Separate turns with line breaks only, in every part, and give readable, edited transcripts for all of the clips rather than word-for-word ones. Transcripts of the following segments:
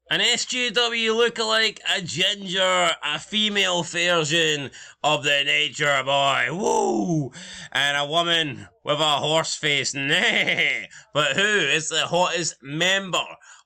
An SJW lookalike, a ginger, a female version of the Nature Boy, woo! And a woman with a horse face, nay! But who is the hottest member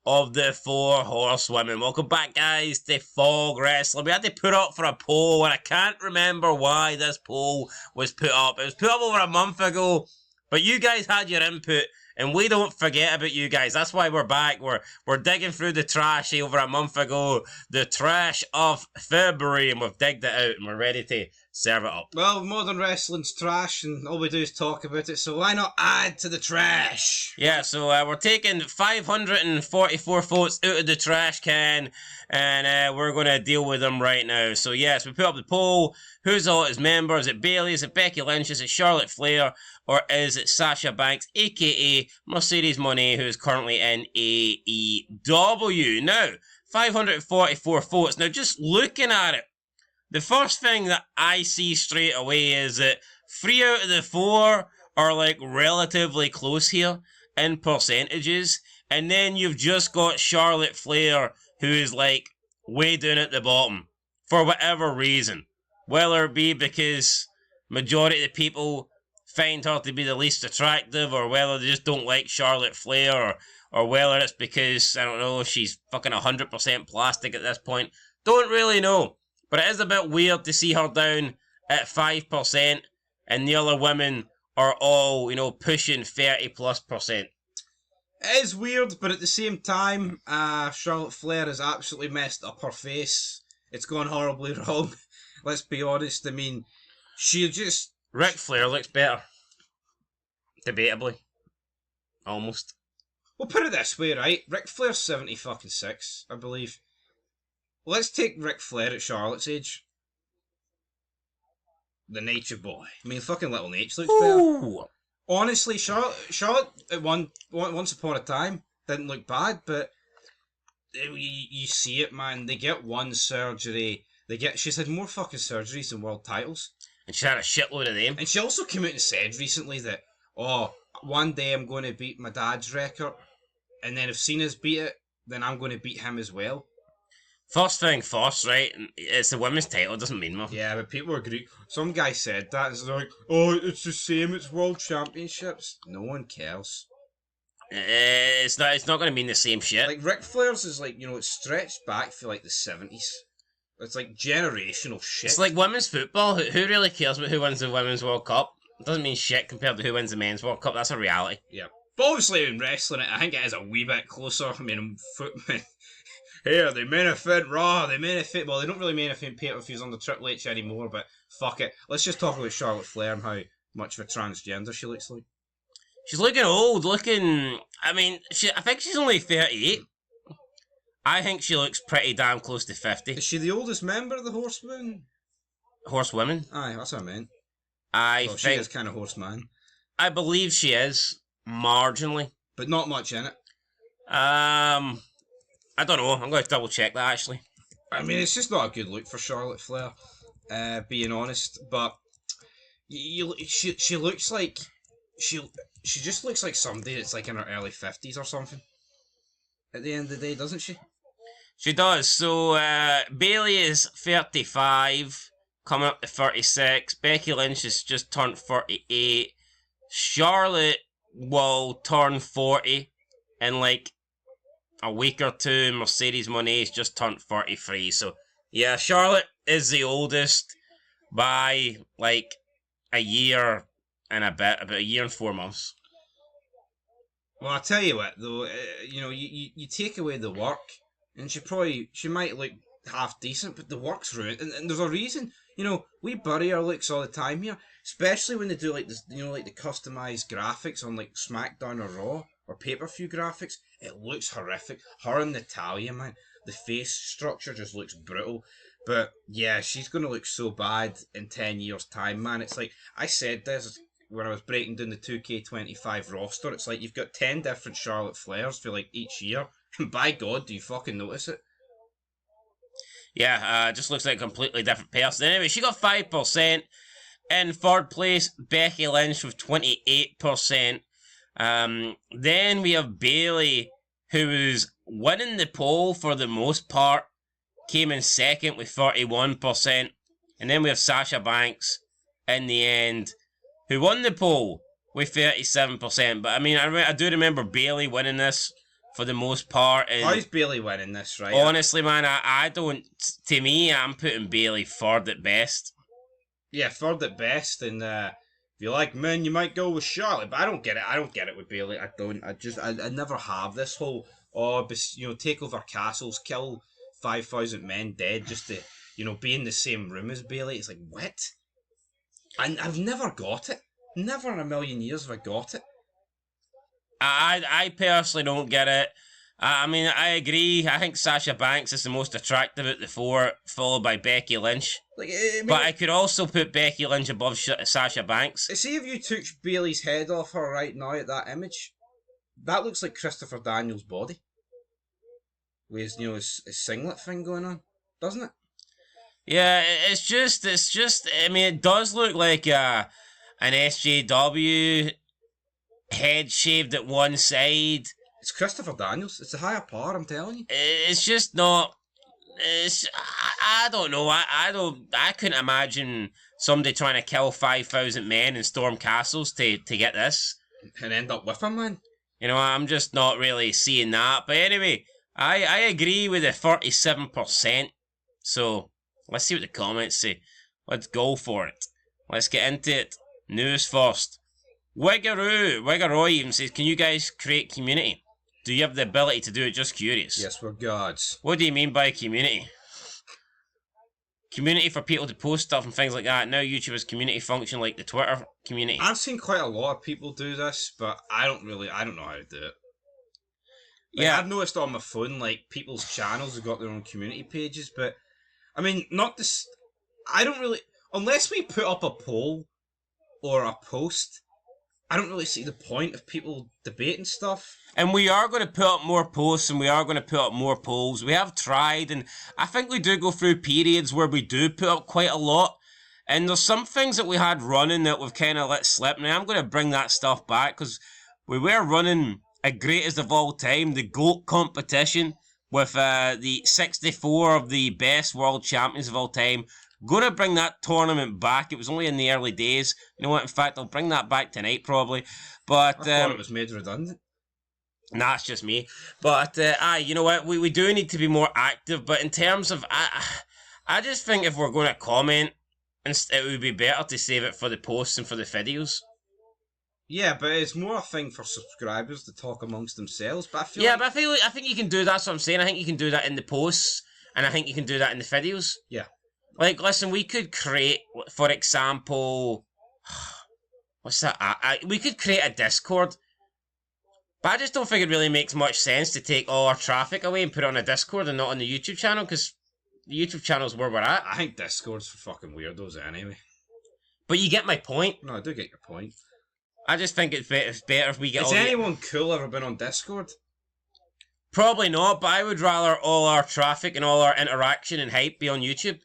of the four horsewomen? Welcome back, guys, to Fog Wrestling. We had to put up for a poll, and I can't remember why this poll was put up. It was put up over a month ago, but you guys had your input. And we don't forget about you guys. That's why we're back. We're digging through the trash over a month ago. The trash of February. And we've digged it out. And we're ready to serve it up.
Well, modern wrestling's trash. And all we do is talk about it. So why not add to the trash?
Yeah, so we're taking 544 votes out of the trash can. And we're going to deal with them right now. So yes, we put up the poll. Who's the hottest member? Is it Bayley? Is it Becky Lynch? Is it Charlotte Flair? Or is it Sasha Banks, a.k.a. Mercedes Moné, who is currently in AEW? Now, 544 votes. Now, just looking at it, the first thing that I see straight away is that 3 out of the 4 are, like, relatively close here in percentages. And then you've just got Charlotte Flair, who is, like, way down at the bottom. For whatever reason. Whether it be because majority of the people find her to be the least attractive, or whether they just don't like Charlotte Flair, or whether it's because, I don't know, she's fucking 100% plastic at this point. Don't really know. But it is a bit weird to see her down at 5%, and the other women are all, you know, pushing 30+%.
It is weird, but at the same time, Charlotte Flair has absolutely messed up her face. It's gone horribly wrong. Let's be honest. I mean, she just...
Ric Flair looks better. Debatably. Almost.
We'll put it this way, right? Ric Flair's 76, I believe. Let's take Ric Flair at Charlotte's age. The Nature Boy. I mean, fucking little Nate looks better. Honestly, Charlotte at once upon a time didn't look bad, but you see it, man. They get one surgery. She's had more fucking surgeries than world titles.
And she had a shitload of them.
And she also came out and said recently that, oh, one day I'm going to beat my dad's record, and then if Cena's beat it, then I'm going to beat him as well.
First thing first, right? It's the women's title, it doesn't mean much.
Yeah, but people agree. Some guy said that, and they're like, oh, it's the same, it's world championships. No one cares.
It's not going to mean the same shit.
Like, Ric Flair's is like, you know, it's stretched back for like the 70s. It's like generational shit.
It's like women's football. Who really cares about who wins the Women's World Cup? It doesn't mean shit compared to who wins the Men's World Cup. That's a reality.
Yeah. But obviously in wrestling, I think it is a wee bit closer. I mean, here, they main event Raw, they main event... Well, they don't really main event pay-per-views on the Triple H anymore, but fuck it. Let's just talk about Charlotte Flair and how much of a transgender she looks like.
She's looking old, I mean, I think she's only 38. I think she looks pretty damn close to 50.
Is she the oldest member of the Horsewomen?
Horsewomen?
Aye, that's what I meant.
Well,
she is kind of horseman.
I believe she is, marginally.
But not much in it.
I don't know. I'm going to double check that, actually.
I mean, it's just not a good look for Charlotte Flair, being honest. But she looks like... She just looks like somebody that's like in her early 50s or something. At the end of the day, doesn't she?
She does. So, Bayley is 35, coming up to 36. Becky Lynch has just turned 38. Charlotte will turn 40 in like a week or two. Mercedes Moné's just turned 43. So, yeah, Charlotte is the oldest by like a year and a bit, about a year and 4 months.
Well, I tell you what, though, you know, you take away the work, and she might look half decent, but the work's ruined, and there's a reason. You know, we bury our looks all the time here, especially when they do like this, you know, like the customized graphics on like SmackDown or Raw or pay-per-view graphics. It looks horrific. Her and Natalia, man, the face structure just looks brutal. But yeah, she's gonna look so bad in 10 years' time, man. It's like I said this when I was breaking down the 2K25 roster. It's like you've got 10 different Charlotte Flairs for like each year. And by God, do you fucking notice it?
Yeah, just looks like a completely different person. Anyway, she got 5%. In third place, Becky Lynch with 28%. Then we have Bayley who was winning the poll for the most part, came in second with 31%. And then we have Sasha Banks in the end, who won the poll with 37%. But I mean, I do remember Bayley winning this for the most part. And
how's Bayley winning this, right?
honestly, man, I don't. To me, I'm putting Bayley third at best.
Yeah, third at best. And if you like men, you might go with Charlotte. But I don't get it. I don't get it with Bayley. I don't. I never have this whole take over castles, kill 5,000 men dead just to be in the same room as Bayley. It's like, what? I've never got it. Never in a million years have I got it.
I personally don't get it. I mean, I agree. I think Sasha Banks is the most attractive at the four, followed by Becky Lynch. But I could also put Becky Lynch above Sasha Banks.
See if you took Bayley's head off her right now at that image, that looks like Christopher Daniels' body. With his singlet thing going on, doesn't it?
Yeah, it's just. I mean, it does look like an SJW head shaved at one side.
It's Christopher Daniels. It's a higher par, I'm telling you.
It's just not. I don't know. I couldn't imagine somebody trying to kill 5,000 men and storm castles to get this.
And end up with him, man.
I'm just not really seeing that. But anyway, I agree with the 37%. So let's see what the comments say. Let's go for it. Let's get into it. News first. Wiggaroy even says, can you guys create community? Do you have the ability to do it? Just curious.
Yes, we're gods.
What do you mean by community? Community for people to post stuff and things like that. Now YouTube has community function like the Twitter community.
I've seen quite a lot of people do this, but I don't know how to do it.
Yeah.
I've noticed on my phone, people's channels have got their own community pages, but I mean, I don't really, unless we put up a poll or a post, I don't really see the point of people debating stuff.
And we are going to put up more posts and we are going to put up more polls. We have tried, and I think we do go through periods where we do put up quite a lot. And there's some things that we had running that we've kind of let slip. And I'm going to bring that stuff back because we were running a greatest of all time, the GOAT competition, with the 64 of the best world champions of all time. Going to bring that tournament back. It was only in the early days. You know what? In fact, I'll bring that back tonight probably. But
I thought it was made redundant.
Nah, it's just me. But you know what? We do need to be more active. But in terms of, I just think if we're going to comment, it would be better to save it for the posts and for the videos.
Yeah, but it's more a thing for subscribers to talk amongst themselves. But
I think you can do that. That's what I'm saying. I think you can do that in the posts, and I think you can do that in the videos.
Yeah.
Like, listen, we could create, for example, what's that? We could create a Discord, but I just don't think it really makes much sense to take all our traffic away and put it on a Discord and not on the YouTube channel, because the YouTube channel is where we're at.
I think Discord's for fucking weirdos anyway.
But you get my point.
No, I do get your point.
I just think it's better if we get
Has anyone cool ever been on Discord?
Probably not, but I would rather all our traffic and all our interaction and hype be on YouTube.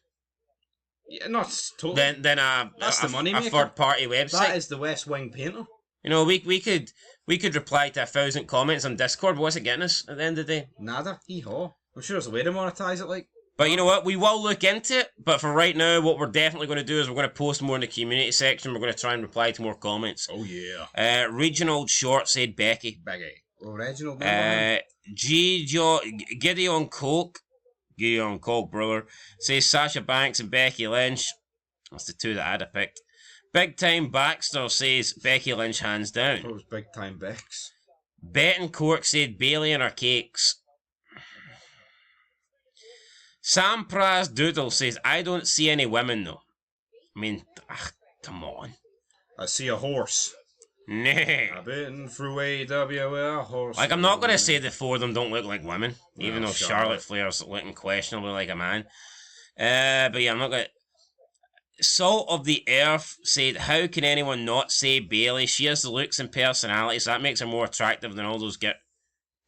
Yeah, not totally.
Then that's
the money maker.
A third-party website.
That is the West Wing painter.
We could reply to 1,000 comments on Discord, but what's it getting us at the end of the day?
Nada. Hee-haw. I'm sure there's a way to monetize it, like.
But you know what? We will look into it, but for right now, what we're definitely going to do is we're going to post more in the community section. We're going to try and reply to more comments.
Oh, yeah.
Reginald Short said Becky.
Becky. Oh, Reginald.
Gideon Coke, brother, says Sasha Banks and Becky Lynch. That's the two that I'd have picked. Big Time Baxter says Becky Lynch hands down.
It was Big Time Bex.
Bettencourt said Bayley and her cakes. Sam Praz Doodle says, I don't see any women though. I mean, come on.
I see a horse.
Nah.
I've been through AW, a horse.
Like, I'm not going to say the four of them don't look like women, even though
Charlotte
Flair's looking questionably like a man. But yeah, I'm not going to... Salt of the Earth said, how can anyone not say Bayley? She has the looks and personality, so that makes her more attractive than all those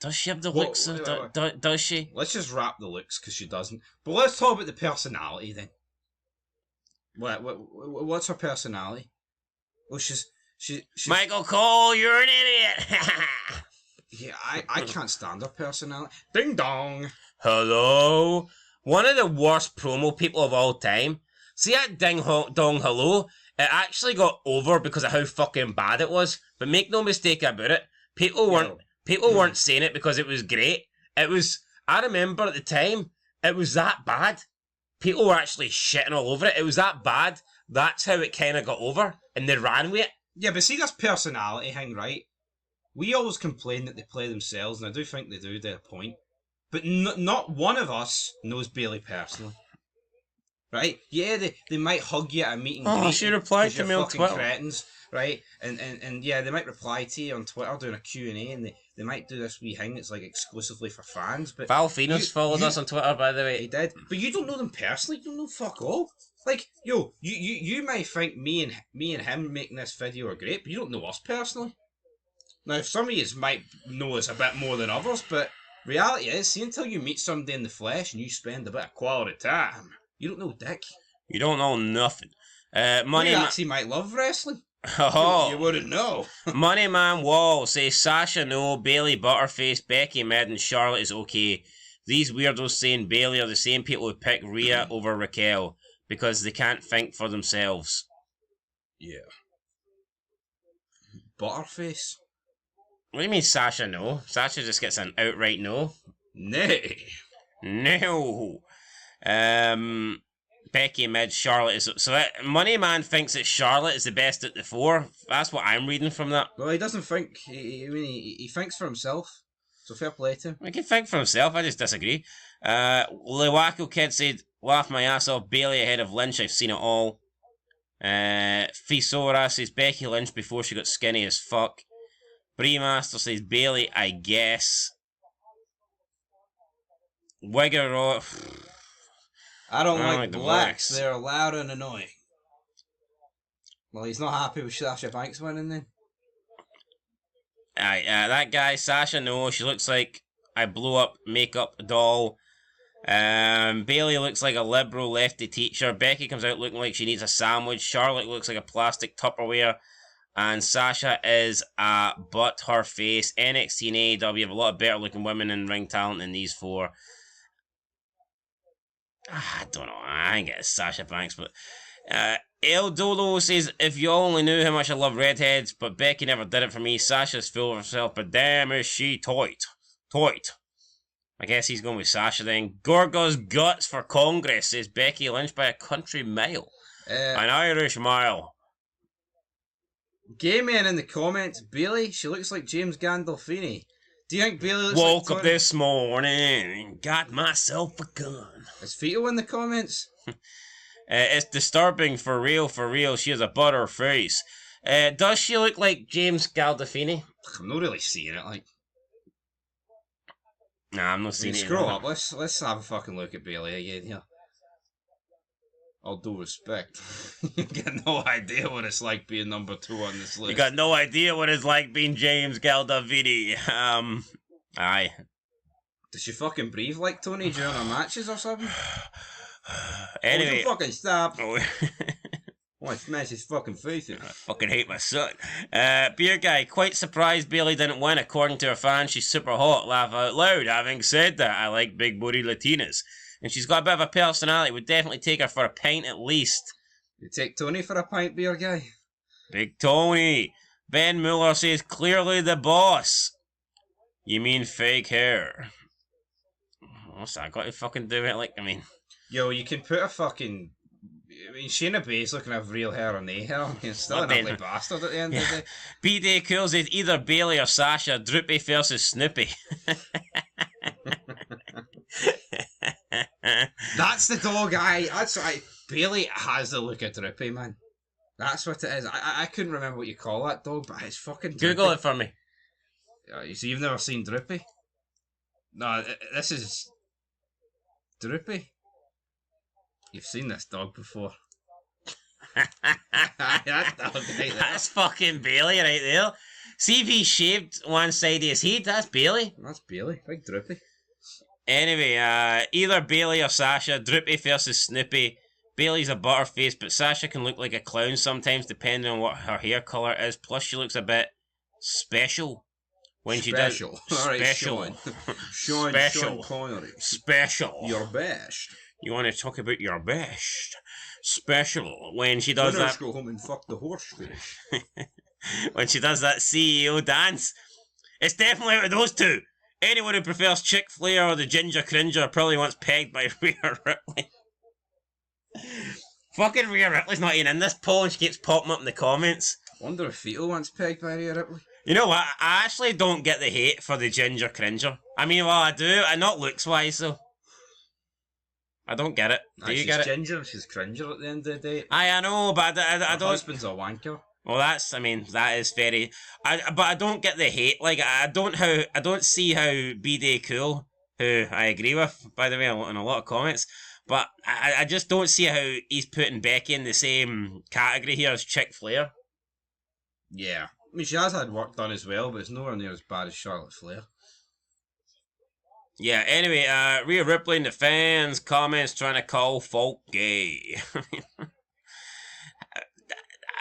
Does she have the looks? Does she?
Let's just wrap the looks, because she doesn't. But let's talk about the personality then. What's her personality? Well, she's
Michael Cole, you're an idiot!
Yeah, I can't stand her personality. Ding dong.
Hello? One of the worst promo people of all time. See that dong hello? It actually got over because of how fucking bad it was. But make no mistake about it, people weren't saying it because it was great. It was, I remember at the time, it was that bad. People were actually shitting all over it. It was that bad. That's how it kind of got over. And they ran with it.
Yeah, but see this personality thing, right? We always complain that they play themselves, and I do think they do to a point. But not one of us knows BAYLEY personally. Right? Yeah, they might hug you at a meet and greet.
She replied to me on Twitter.
Cretins, right? And yeah, they might reply to you on Twitter doing a Q&A, and they might do this wee thing that's like exclusively for fans. But
Valfinos followed us on Twitter, by the way.
He did. But you don't know them personally. You don't know fuck all. Like, yo, you might think me and him making this video are great, but you don't know us personally. Now, some of you might know us a bit more than others, but reality is, see, until you meet somebody in the flesh and you spend a bit of quality time, you don't know dick.
You don't know nothing.
You actually might love wrestling.
Oh.
You wouldn't know.
Money Man Wall says Sasha no, BAYLEY Butterface, Becky Mid and Charlotte is okay. These weirdos saying BAYLEY are the same people who pick Rhea over Raquel because they can't think for themselves.
Yeah. Butterface?
What do you mean Sasha no? Sasha just gets an outright no.
Nay.
No. Becky Mid, Charlotte is... So that Money Man thinks that Charlotte is the best at the four. That's what I'm reading from that.
Well, he doesn't think... He thinks for himself. So fair play to him.
He can think for himself, I just disagree. Lewacko Kid said, laugh my ass off, BAYLEY ahead of Lynch, I've seen it all. Fisora says Becky Lynch before she got skinny as fuck. Bremaster says BAYLEY, I guess. Wigger...
I don't like the blacks. They're loud and annoying. Well, he's not happy with Sasha Banks winning then.
Aye, that guy, Sasha, no, she looks like I blew up makeup doll. BAYLEY looks like a liberal lefty teacher. Becky comes out looking like she needs a sandwich. Charlotte looks like a plastic Tupperware. And Sasha is a butt her face. NXT and AEW have a lot of better looking women in ring talent than these four. I don't know. I think it's Sasha Banks, but El Dodo says, if you only knew how much I love redheads, but Becky never did it for me. Sasha's full of herself, but damn is she tight. I guess he's going with Sasha then. Gorgo's guts for Congress says Becky Lynch by a country mile. An Irish mile.
Gay man in the comments, BAYLEY, she looks like James Gandolfini. Do you think BAYLEY looks
Woke up this morning and got myself a gun.
Is Fito in the comments?
It's disturbing for real. She has a butter face. Does she look like James Gandolfini?
I'm not really seeing it, like.
Nah, I'm not seeing it.
Scroll up. Let's have a fucking look at BAYLEY again here. All due respect, you got no idea what it's like being number 2 on this list.
You got no idea what it's like being James Gandolfini. Aye.
Does she fucking breathe like Tony during her matches or something?
Anyway.
Oh, fucking stop. Oh, I smash his fucking face in.
I fucking hate my son. Beer Guy, quite surprised BAYLEY didn't win. According to her fans, she's super hot. Laugh out loud. Having said that, I like big booty Latinas. And she's got a bit of a personality. Would definitely take her for a pint at least.
You take Tony for a pint, Beer Guy?
Big Tony. Ben Mueller says, clearly the boss. You mean fake hair? What's that got to fucking do it? Like, I mean...
Yo, you can put a fucking... I mean, Shayna Baszler can have real hair or no hair. It's still an ugly bastard at the end of the day.
B-Day Cool says, either BAYLEY or Sasha. Droopy versus Snoopy.
That's the dog eye. That's right. BAYLEY has the look of Droopy, man. That's what it is. I couldn't remember what you call that dog, but it's fucking Droopy.
Google it for me.
So you've never seen Droopy? No, this is Droopy. You've seen this dog before. That dog right there.
That's fucking BAYLEY right there. See if he shaved one side of his head. That's BAYLEY.
That's BAYLEY. Big Droopy.
Anyway, either BAYLEY or Sasha. Droopy versus Snoopy. BAYLEY's a butterface, but Sasha can look like a clown sometimes depending on what her hair colour is. Plus she looks a bit special. when she
Special.
does
All right,
special,
Sean
special,
Connery.
special.
Your best.
You want to talk about your best? Special when she does
Winners
that.
go home and fuck the horsefish.
When she does that CEO dance. It's definitely out of those two. Anyone who prefers Chick Flair or the Ginger Cringer probably wants pegged by Rhea Ripley. Fucking Rhea Ripley's not even in this poll and she keeps popping up in the comments.
Wonder if Vito wants pegged by Rhea Ripley.
You know what? I actually don't get the hate for the Ginger Cringer. I mean, well, I do, and not looks wise though. I don't get it. Do you get it?
She's ginger, she's cringer at the end of the day.
I know, but I
Her
don't.
husband's a wanker.
Well, that is very. But I don't get the hate. Like, I don't see how B-Day Cool, who I agree with, by the way, in a lot of comments, but I just don't see how he's putting Becky in the same category here as Chick Flair.
Yeah. I mean, she has had work done as well, but it's nowhere near as bad as Charlotte Flair.
Yeah, anyway, Rhea Ripley in the fans' comments trying to call folk gay.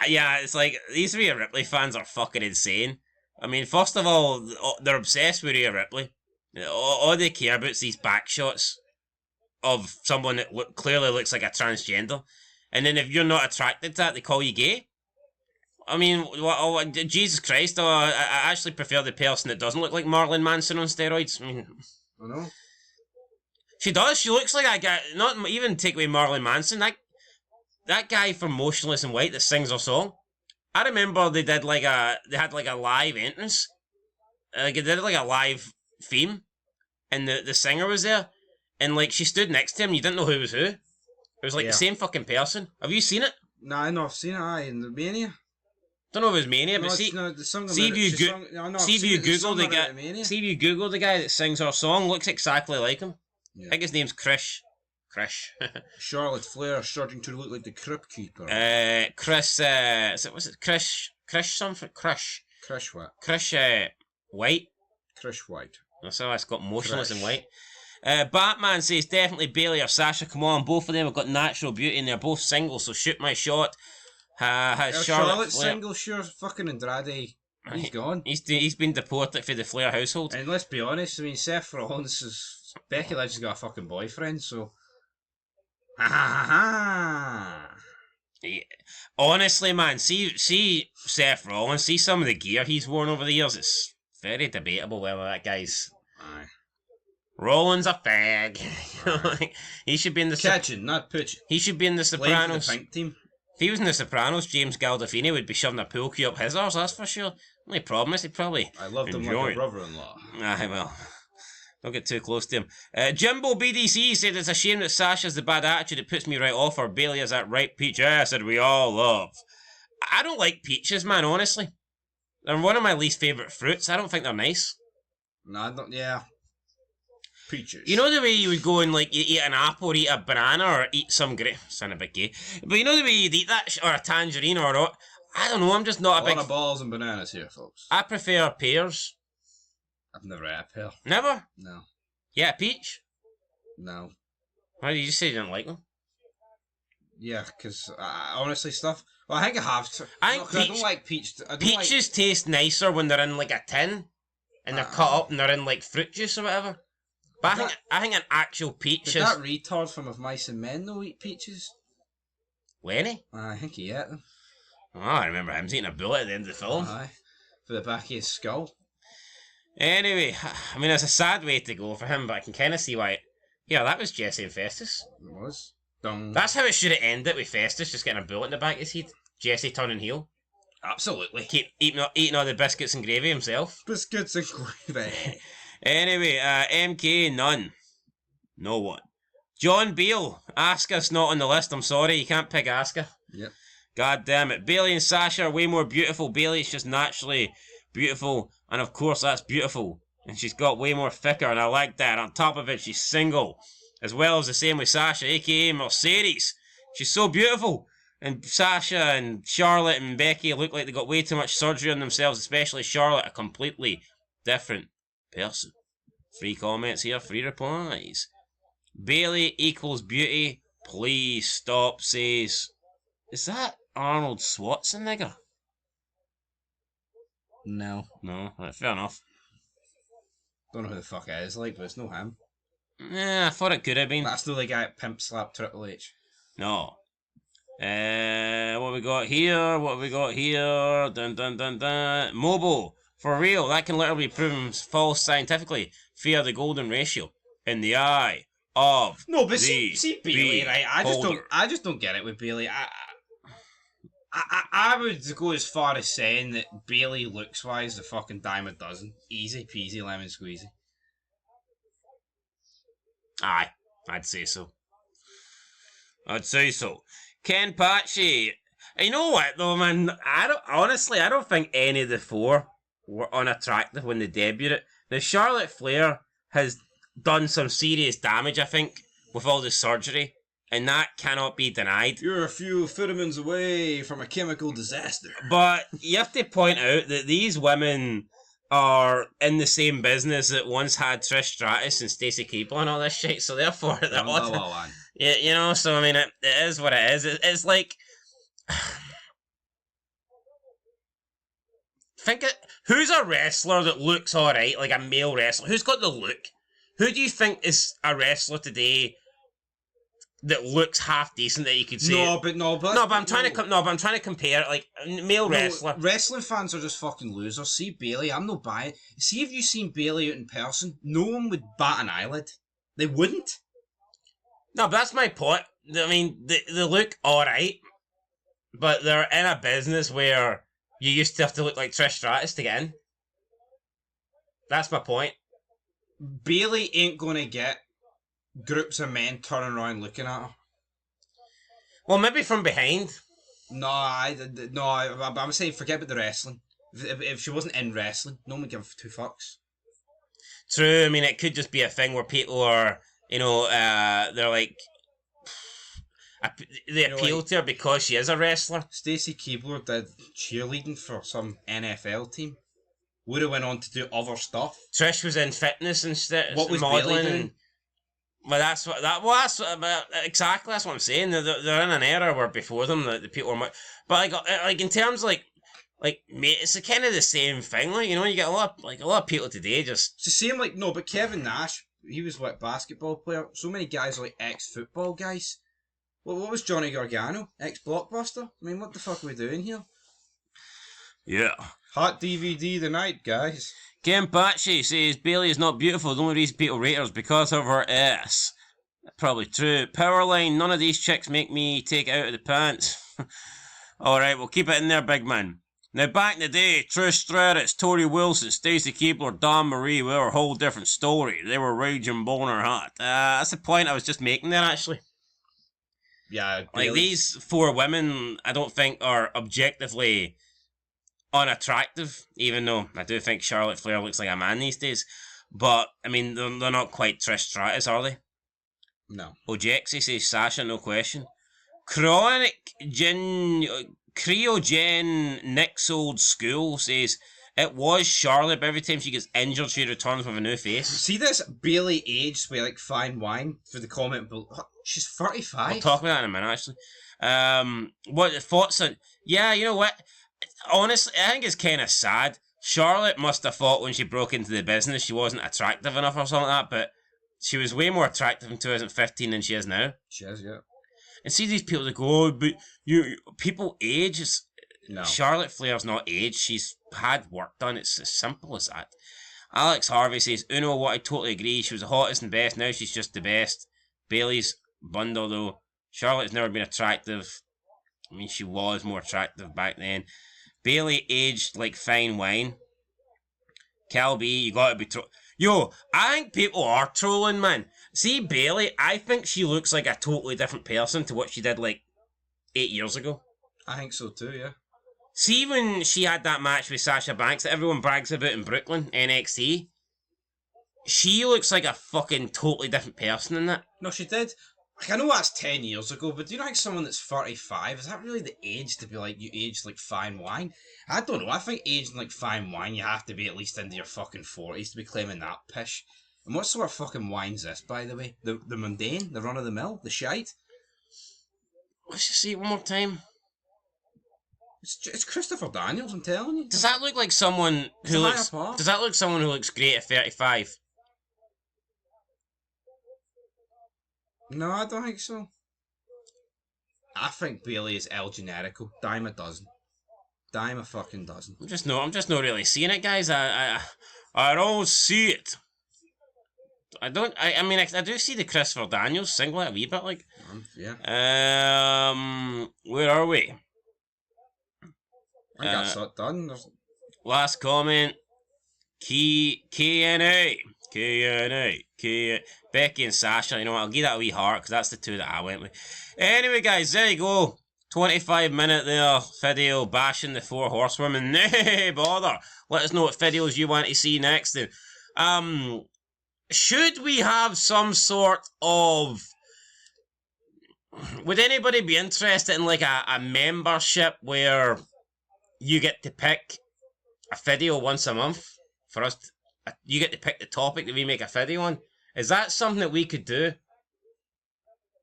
Yeah, it's like, these Rhea Ripley fans are fucking insane. I mean, first of all, they're obsessed with Rhea Ripley. All they care about is these back shots of someone that clearly looks like a transgender. And then if you're not attracted to that, they call you gay. I mean, Jesus Christ, I actually prefer the person that doesn't look like Marilyn Manson on steroids. I mean,
I know.
She does. She looks like a guy. Not even take away Marilyn Manson. That guy from Motionless in White that sings her song. I remember they had like a live entrance. They did like a live theme, and the singer was there, and like she stood next to him. You didn't know who was who. It was like the same fucking person. Have you seen it?
Nah, no, I've seen it. In the Mania.
Don't know if it was Mania, but see if you Google the guy that sings her song, looks exactly like him. Yeah. I think his name's Krish.
Charlotte Flair starting to look like the Crypt Keeper.
Chris, was it Krish something? Krish what? Krish, White.
Krish White.
So it's got Motionless in White. Batman says definitely Bayley or Sasha. Come on, both of them have got natural beauty and they're both single, so shoot my shot. Has
Charlotte's single, sure, fucking Andrade. He's gone.
He's been deported for the Flair household.
And let's be honest, I mean, Seth Rollins is... Becky Lynch has got a fucking boyfriend, so... Yeah.
Honestly, man, see Seth Rollins, see some of the gear he's worn over the years. It's very debatable whether that guy's...
Aye.
Rollins a fag. He should be in the...
Catching, not pitching.
He should be in the Sopranos.
The pink team.
If he was in the Sopranos, James Gandolfini would be shoving a pool cue up his arse, that's for sure. Only problem is he'd probably
I loved him like a brother-in-law.
Aye, well, don't get too close to him. Jimbo BDC said it's a shame that Sasha's the bad attitude. It puts me right off, or Bayley is that ripe peach acid we all love. I don't like peaches, man, honestly. They're one of my least favourite fruits. I don't think they're nice.
No, I don't, yeah. Peaches.
You know the way you would go and like you eat an apple or eat a banana or eat some grape. Sound a bit gay, but you know the way you'd eat that or a tangerine or what? I don't know. I'm just not a big.
A lot of balls and bananas here, folks.
I prefer pears.
I've never had a pear.
Never.
No.
Yeah, peach.
No.
Why did you say you didn't like them?
Yeah, because honestly, stuff. Well, I think I have to.
I
don't like peach.
Peaches taste nicer when they're in like a tin, and they're cut up and they're in like fruit juice or whatever. But I think an actual peach
is... that retard from Of Mice and Men though eat peaches?
Lenny?
I think he ate them.
Oh, I remember him eating a bullet at the end of the film.
Aye. For the back of his skull.
Anyway, I mean, it's a sad way to go for him, but I can kind of see why... Yeah, that was Jesse and Festus.
It was. Dung.
That's how it should have ended, with Festus just getting a bullet in the back of his head. Jesse turning heel.
Absolutely.
Keep eating all the biscuits and gravy himself.
Biscuits and gravy.
Anyway, MK, none. No one. John Beale. Asuka's not on the list, I'm sorry. You can't pick Asuka.
Yep.
God damn it. Bayley and Sasha are way more beautiful. Bayley's just naturally beautiful. And of course, that's beautiful. And she's got way more thicker, and I like that. On top of it, she's single. As well as the same with Sasha, a.k.a. Mercedes. She's so beautiful. And Sasha and Charlotte and Becky look like they got way too much surgery on themselves, especially Charlotte, a completely different person. Free comments here, free replies. Bayley equals beauty. Please stop, says... Is that Arnold Schwarzenegger?
No.
No, right, fair enough.
Don't know who the fuck it is, like, but it's no him.
Yeah, I thought it could have been.
That's not the guy that pimp slapped Triple H.
No. What we got here? What we got here? Dun dun dun dun. Mobile. For real, that can literally be proven false scientifically. Fear the golden ratio. In the eye of
No, but
the
see Bayley, right? I just don't get it with Bayley. I would go as far as saying that Bayley looks wise the fucking dime a dozen. Easy peasy lemon squeezy.
Aye, I'd say so. I'd say so. Ken Patchy. You know what though, man? I don't think any of the four were unattractive when they debuted. The Charlotte Flair has done some serious damage, I think, with all the surgery, and that cannot be denied.
You're a few vitamins away from a chemical disaster.
But you have to point out that these women are in the same business that once had Trish Stratus and Stacey Keibler and all this shit, so therefore they're yeah, you know, so I mean, it is what it is. It's like, who's a wrestler that looks alright, like a male wrestler? Who's got the look? Who do you think is a wrestler today that looks half decent that you could say?
But I'm
trying to compare it, like male wrestler.
Wrestling fans are just fucking losers. See Bayley, I'm no buying. See if you seen Bayley out in person, no one would bat an eyelid. They wouldn't.
No, but that's my point. I mean, they look alright, but they're in a business where you used to have to look like Trish Stratus to get in. That's my point.
Bayley ain't gonna get groups of men turning around looking at her.
Well, maybe from behind.
I'm saying forget about the wrestling. If she wasn't in wrestling, no one would give two fucks.
True, I mean, it could just be a thing where people are, you know, they're like, they appeal to her because she is a wrestler.
Stacey Keibler did cheerleading for some NFL team. Would have went on to do other stuff.
Trish was in fitness and
what was
modeling.
Bayley doing?
Well, that's exactly that's what I'm saying. They're in an era where before them the people are much, but like in terms of like mate, it's kind of the same thing. Like, you know, you get a lot of people today just.
It's the same. Like no, but Kevin Nash, he was like basketball player. So many guys are like ex-football guys. Well, what was Johnny Gargano? Ex-Blockbuster? I mean, what the fuck are we doing here?
Yeah.
Hot DVD tonight, guys.
Ken Patchy says Bayley is not beautiful. The only reason people rate her is because of her ass. Probably true. Powerline, none of these chicks make me take it out of the pants. Alright, we'll keep it in there, big man. Now, back in the day, Trish Stratus, Tori Wilson, Stacey Keibler, Dawn Marie were a whole different story. They were raging boner hot. That's the point I was just making there, actually.
Yeah,
Bayley. Like, these four women, I don't think are objectively unattractive, even though I do think Charlotte Flair looks like a man these days. But, I mean, they're not quite Trish Stratus, are they?
No.
Ojexi says Sasha, no question. Cryogen Nick's old school says it was Charlotte, but every time she gets injured, she returns with a new face.
See this Bayley aged with like fine wine for the comment, but she's 35.
We'll talk about that in a minute, actually. What thoughts on? Yeah, you know what? Honestly, I think it's kind of sad. Charlotte must have thought when she broke into the business she wasn't attractive enough or something like that, but she was way more attractive in 2015 than she is now.
She is, yeah.
And see these people that go, oh, but people age. No. Charlotte Flair's not aged. She's had work done. It's as simple as that. Alex Harvey says, Uno, what I totally agree. She was the hottest and best. Now she's just the best. Bayley's bundle, though. Charlotte's never been attractive. I mean, she was more attractive back then. Bayley aged like fine wine. Cal B, you gotta be Yo, I think people are trolling, man. See, Bayley, I think she looks like a totally different person to what she did like 8 years ago.
I think so too, yeah.
See when she had that match with Sasha Banks that everyone brags about in Brooklyn, NXT? She looks like a fucking totally different person in that.
No, she did. Like, I know that's 10 years ago, but do you know like someone that's 35, is that really the age to be like, you aged like fine wine? I don't know, I think aging like fine wine, you have to be at least into your fucking 40s to be claiming that pish. And what sort of fucking wine's this, by the way? The mundane? The run-of-the-mill? The shite?
Let's just see it one more time.
It's Christopher Daniels, I'm telling you.
Does that look like someone who looks... Does that look like someone who looks great at 35?
No, I don't think so. I think Bayley is El Generico. Dime a dozen. Dime a fucking dozen.
I'm just not really seeing it, guys. I don't see it. I mean, I do see the Christopher Daniels singlet a wee bit, like.
Yeah.
Where are we?
I think that's it done.
Last comment. KNA. Becky and Sasha. You know what? I'll give that a wee heart because that's the two that I went with. Anyway, guys, there you go. 25-minute there video bashing the 4 horsewomen. Nay, bother. Let us know what videos you want to see next. Then, should we have some sort of... Would anybody be interested in like a membership where you get to pick a video once a month for us? You get to pick the topic that we make a video on. Is that something that we could do?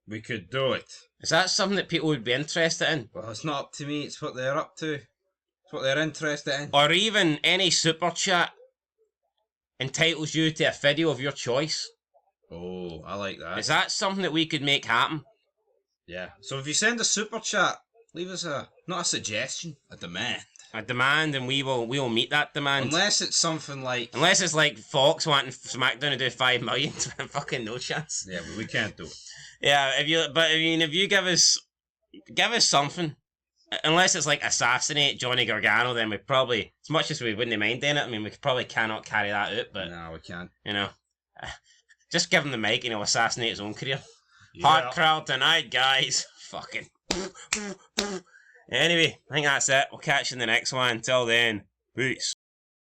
We could do it.
Is that something that people would be interested in?
Well, it's not up to me. It's what they're up to. It's what they're interested in.
Or even any super chat entitles you to a video of your choice.
Oh, I like that.
Is that something that we could make happen?
Yeah. So if you send a super chat, leave us not a suggestion, a demand.
A demand, and we will meet that demand.
Unless it's something like...
Unless it's like Fox wanting SmackDown to do 5 million, fucking no chance.
Yeah, but we can't do it.
Yeah, if you give us something, unless it's like assassinate Johnny Gargano, then we probably, as much as we wouldn't mind doing it, I mean, we probably cannot carry that out, but...
No, we can't.
You know, just give him the mic and he'll assassinate his own career.
Yeah.
Hot crowd tonight, guys. Fucking... Anyway, I think that's it. We'll catch you in the next one. Until then, peace.